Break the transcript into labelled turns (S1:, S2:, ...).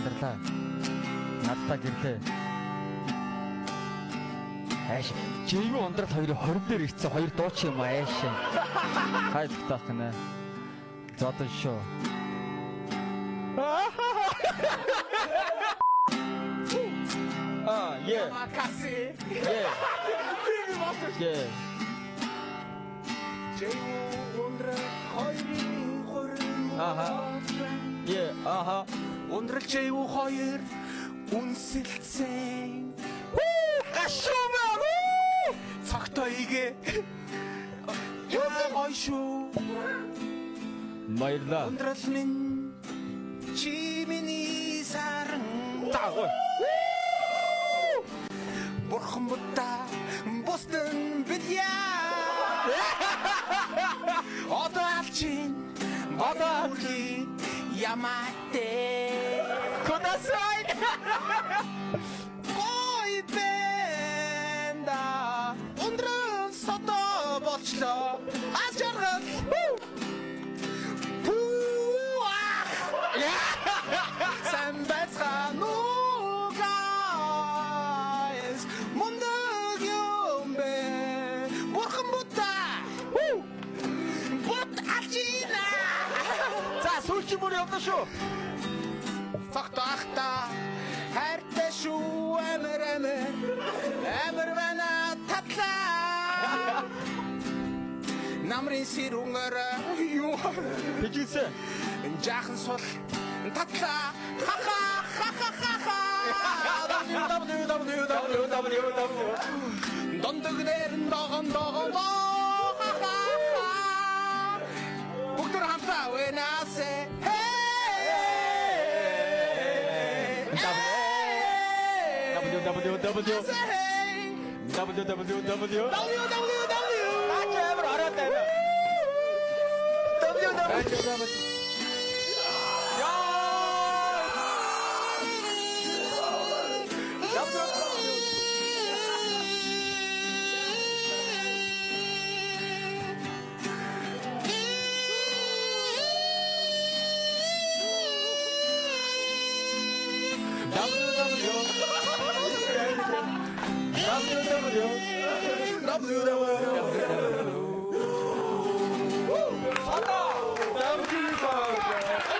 S1: амьдралаа. Надтай гэрлээ. Ааш. Жигээ ундрал хоёрын 20 дээр ирсэн хоёр дууч юм ааш. Хайртай гэнэ. Зодон шүү. Yeah. Yeah. Yeah. Yeah.
S2: Ундрал J2 хоёр үнсэлцэн. Гашуумаа. Цагтойгээ. Яа гоё шүү.
S1: Баярлаа.
S2: Ундрал минь чи миний саран.
S1: Таагүй.
S2: Бурхан будаа бусдын бэлья. Одоо алчин Ямате Кудасай Ой бэнда Ундрал сото болчлоо Аз жаргал Сайн байцгаана уу guys Мундаг юм бэ Бурхан будаа Бут алчина За сүүлчийн бүр явна шүү. Цагтаахта хайртай шүү амир байна татлаа. Намрын сэрүүнээр юу
S1: Тэжээсэ.
S2: жаахан сул татлаа. Ха. Дондог дээр догон. Бүгд хамтаа вэнасэ.
S1: www.
S2: Ачаабар ороотой.
S1: www.
S2: www.